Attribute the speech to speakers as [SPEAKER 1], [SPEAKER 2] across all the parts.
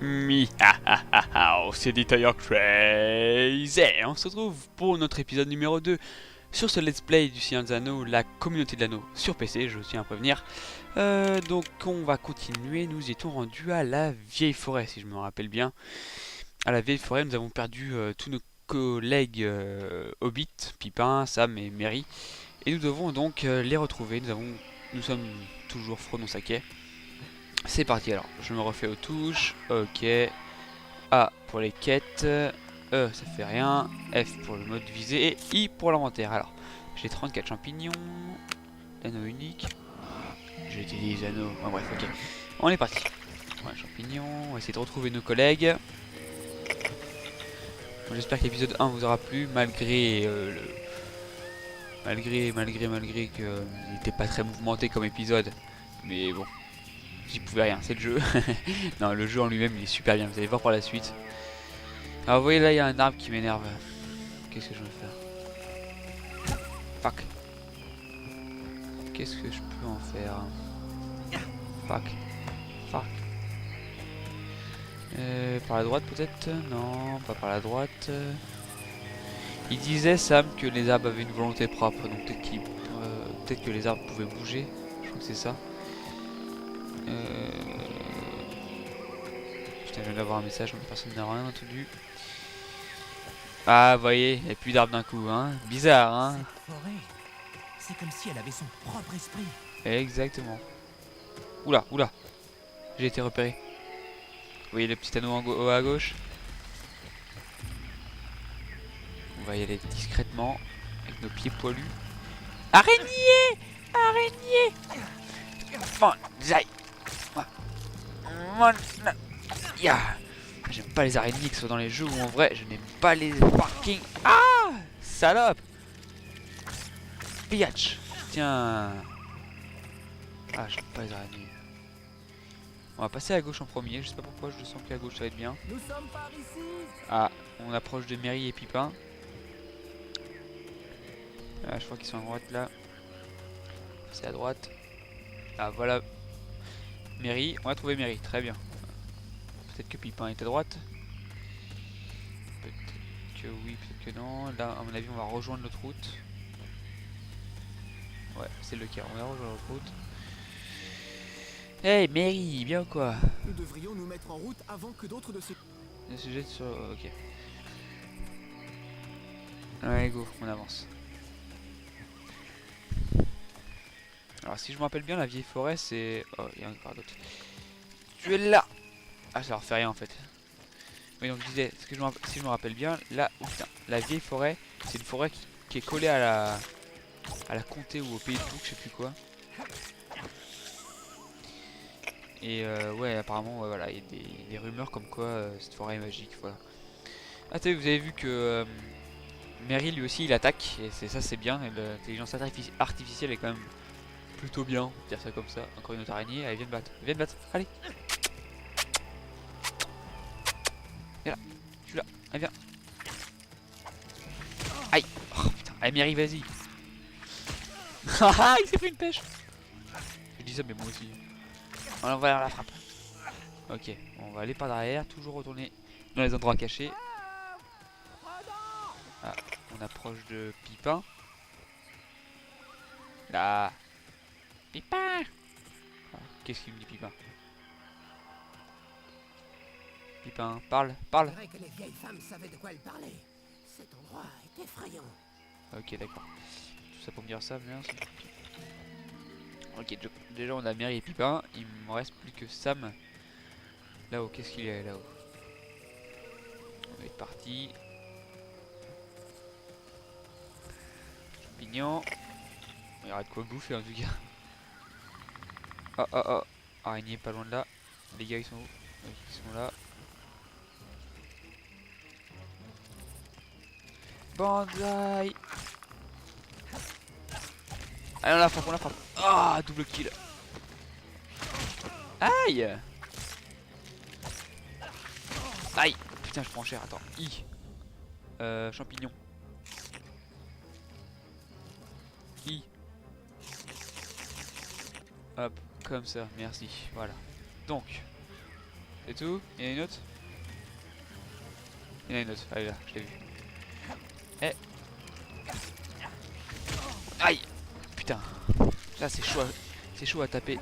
[SPEAKER 1] C'est dit Crazy. On se retrouve pour notre épisode numéro 2 sur ce let's play du Seigneur des Anneaux, la communauté de l'anneau sur PC, je tiens à prévenir. Donc on va continuer, nous étions rendus à la vieille forêt si je me rappelle bien. À la vieille forêt, nous avons perdu tous nos collègues Hobbit, Pipin, Sam et Merry. Et nous devons donc les retrouver, nous sommes toujours Frodon Saquet. C'est parti alors, je me refais aux touches, ok. A pour les quêtes, E ça fait rien, F pour le mode visée et I pour l'inventaire. Alors, j'ai 34 champignons, anneau unique, j'utilise anneau, bon, bref, ok. On est parti. Ouais, champignons, on va essayer de retrouver nos collègues. Bon, j'espère que l'épisode 1 vous aura plu, malgré malgré qu'il n'était pas très mouvementé comme épisode. Mais bon, j'y pouvais rien, c'est le jeu. Non, le jeu en lui-même il est super bien, vous allez voir par la suite. Alors vous voyez là il y a un arbre qui m'énerve. Qu'est-ce que je vais faire? Fuck. Qu'est-ce que je peux en faire? Fuck. Fuck. Par la droite peut-être? Non, pas par la droite. Il disait Sam que les arbres avaient une volonté propre, donc peut-être que les arbres pouvaient bouger. Je crois que c'est ça. Putain, je viens d'avoir un message, mais personne n'a rien entendu. Ah, vous voyez, il n'y a plus d'arbres d'un coup, hein. Bizarre, hein.
[SPEAKER 2] Cette forêt, c'est comme si elle avait son propre esprit.
[SPEAKER 1] Exactement. Oula, oula. J'ai été repéré. Vous voyez le petit anneau à gauche? On va y aller discrètement, avec nos pieds poilus. Araignée! Araignée! J'aime pas les araignées qui sont dans les jeux où en vrai je n'aime pas les fucking... Ah! Salope! Biatch! Tiens! Ah, j'aime pas les araignées. On va passer à gauche en premier, je sais pas pourquoi, je sens qu'à gauche ça va être bien.
[SPEAKER 2] Nous sommes par ici.
[SPEAKER 1] Ah, on approche de Merry et Pipin. Ah, je crois qu'ils sont à droite là. C'est à droite. Ah, voilà. Merry, on a trouvé Merry, très bien. Peut-être que Pipin est à droite. Peut-être que oui, peut-être que non. Là, à mon avis, on va rejoindre notre route. Ouais, c'est le cas, on va rejoindre notre route. Hey Merry, bien ou quoi?
[SPEAKER 2] Nous devrions nous mettre en route avant que d'autres de ces...
[SPEAKER 1] Le sujet sur... Ok. Allez go, on avance. Alors si je me rappelle bien, la vieille forêt c'est... Oh, il y a encore d'autres. Tu es là! Ah, ça leur fait rien en fait. Oui, donc je disais, si je me rappelle bien, là... Oh putain, la vieille forêt, c'est une forêt qui est collée à la comté ou au pays de Bouc, je sais plus quoi. Et ouais, apparemment, ouais, voilà, il y a des rumeurs comme quoi cette forêt est magique, voilà. Ah, vous avez vu que Merry lui aussi il attaque, et ça c'est bien, et l'intelligence artificielle est quand même plutôt bien, on peut dire ça comme ça. Encore une autre araignée, allez viens te battre, allez. Viens là, je suis là, allez viens. Aïe, oh putain, allez Merry vas-y. Haha, il s'est pris une pêche. Je dis ça mais moi aussi. On va la frappe. Ok, on va aller par derrière, toujours retourner dans les endroits cachés. Ah, on approche de Pipin. Là. Pipin. Ah, qu'est-ce qu'il me dit Pipin? Pipin, parle, parle.
[SPEAKER 2] On dirait que les vieilles femmes savaient de quoi elles parlaient. Cet endroit est effrayant.
[SPEAKER 1] Ok, d'accord. Tout ça pour me dire ça, merci. Ok, déjà on a Merry et Pipin. Il me reste plus que Sam. Là-haut, qu'est-ce qu'il y a là-haut? On va être parti. Champignon. Il y aura de quoi bouffer en tout cas. Oh oh oh. Araignée pas loin de là. Les gars ils sont où? Ils sont là. Banzai. Allez on la frappe, on la frappe. Ah, double kill. Aïe. Aïe. Putain je prends cher, attends. Champignon. Hop, comme ça, merci, voilà. Donc, C'est tout? Il y en a une autre? Il y en a une autre, allez là, je l'ai vu. Eh. Aïe. Putain. Là c'est chaud à taper.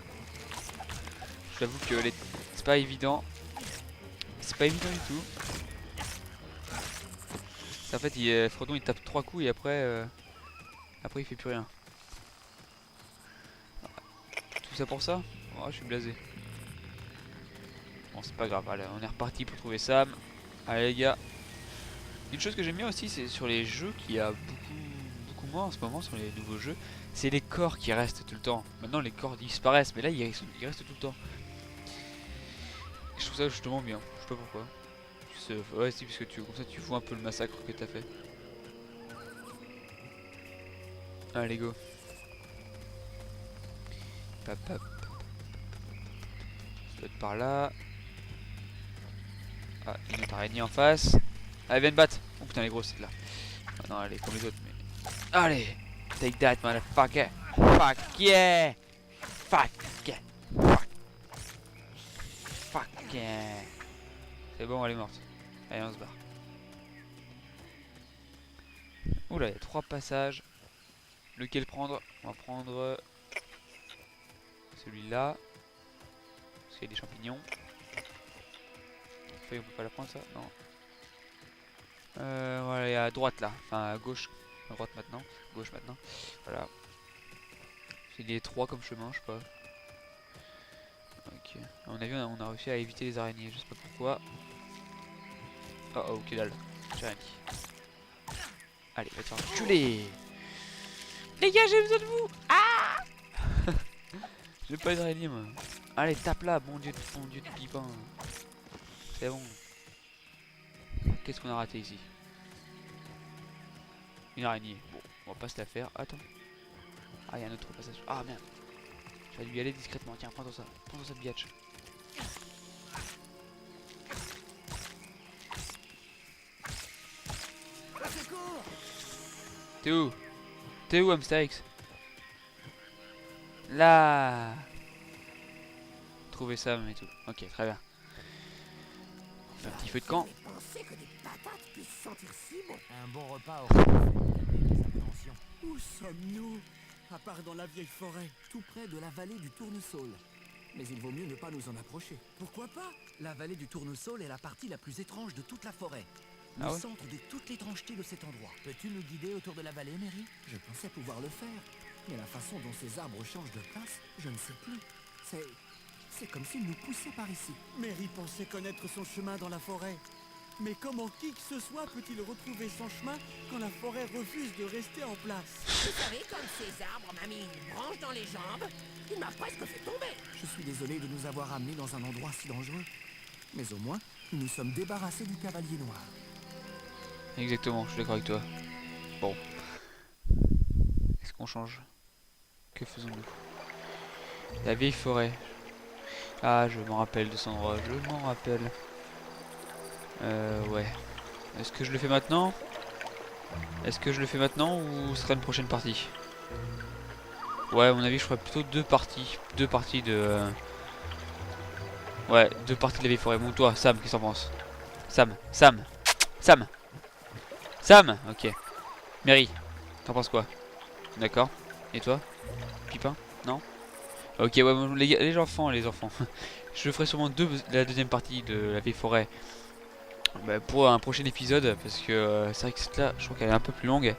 [SPEAKER 1] J'avoue que c'est pas évident. C'est pas évident du tout. En fait, Frodon il tape 3 coups et après il fait plus rien. Tout ça pour ça? Oh, je suis blasé. Bon, c'est pas grave, allez, on est reparti pour trouver Sam. Allez les gars. Une chose que j'aime bien aussi, c'est sur les jeux qu'il y a beaucoup moins en ce moment, sur les nouveaux jeux, c'est les corps qui restent tout le temps. Maintenant les corps disparaissent, mais là ils restent tout le temps. Je trouve ça justement bien, je sais pas pourquoi. Ouais, si, parce que comme ça tu vois un peu le massacre que t'as fait. Allez go. Pap, pap. Ça doit être par là. Ah, il y a une autre araignée en face. Allez, viens te battre. Oh putain, elle est grosse celle-là. Ah, non, elle est comme les autres, mais. Allez! Take that, motherfucker! Fuck yeah! Fuck yeah! Fuck yeah! C'est bon, elle est morte. Allez, on se barre. Oula, il y a 3 passages. Lequel prendre? On va prendre celui-là. Parce qu'il y a des champignons. Feuille, on peut pas la prendre ça? Non. Voilà, il y a à droite là. Enfin à gauche. À droite maintenant. Gauche maintenant. Voilà. C'est les 3 comme chemin, je sais pas. Ok. À mon avis, on a réussi à éviter les araignées. Je sais pas pourquoi. Oh oh, que dalle. J'ai rien dit. Allez, va te faire enculer. Les gars, j'ai besoin de vous. Ah. J'ai pas d'araignée moi. Allez, tape là, bon dieu de pipin. C'est bon. Qu'est-ce qu'on a raté ici? Une araignée. Bon, on va pas se la faire. Attends. Ah, il y a un autre passage. Ah merde. J'aurais dû y aller discrètement. Tiens, prends-toi ça. Prends-toi ça, biatch. T'es où? T'es où, Amstix? Là. Trouver Sam et tout. Ok, très bien. On fait un petit feu de camp.
[SPEAKER 2] Que des patates puissent sentir si bon.
[SPEAKER 3] Un bon repas aurait fait des appréhensions.
[SPEAKER 4] Où sommes-nous? À part dans la vieille forêt, tout près de la vallée du Tournesol. Mais il vaut mieux ne pas nous en approcher. Pourquoi pas? La vallée du Tournesol est la partie la plus étrange de toute la forêt. Le
[SPEAKER 1] Ah ouais?
[SPEAKER 4] centre de toute l'étrangeté de cet endroit.
[SPEAKER 3] Peux-tu nous guider autour de la vallée, Mary?
[SPEAKER 4] Je pensais pouvoir le faire. Mais la façon dont ces arbres changent de place, je ne sais plus. C'est comme s'ils nous poussaient par ici.
[SPEAKER 5] Mary pensait connaître son chemin dans la forêt. Mais comment qui que ce soit peut-il retrouver son chemin quand la forêt refuse de rester en place?
[SPEAKER 2] Vous savez, comme ces arbres m'a mis une branche dans les jambes, il m'a presque fait tomber.
[SPEAKER 4] Je suis désolé de nous avoir amenés dans un endroit si dangereux. Mais au moins, nous nous sommes débarrassés du cavalier noir.
[SPEAKER 1] Exactement, je suis d'accord avec toi. Bon. Est-ce qu'on change? Que faisons-nous? La vieille forêt. Ah, je m'en rappelle de cet endroit, je m'en rappelle. Ouais. Est-ce que je le fais maintenant? Est-ce que je le fais maintenant ou ce sera une prochaine partie? Ouais, à mon avis, je ferai plutôt 2 parties. 2 parties de... Ouais, 2 parties de la vieille forêt. Bon, toi, Sam, qu'est-ce que t'en penses? Sam, Sam, Sam, Sam, ok. Mary, t'en penses quoi? D'accord. Et toi? Pipin? Non? Ok, ouais, bon, les enfants, je ferai sûrement la deuxième partie de la vieille forêt pour un prochain épisode, parce que c'est vrai que cette là, je crois qu'elle est un peu plus longue,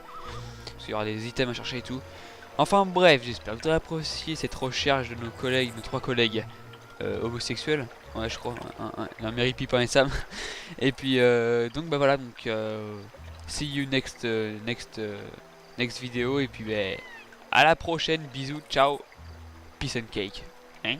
[SPEAKER 1] parce qu'il y aura des items à chercher et tout. Enfin bref, j'espère que vous aurez apprécié cette recherche de nos 3 collègues homosexuels. Ouais, je crois, un Mary, Pipin et Sam. Et puis donc bah voilà, donc see you next vidéo, et puis à la prochaine, bisous, ciao, peace and cake. Hein.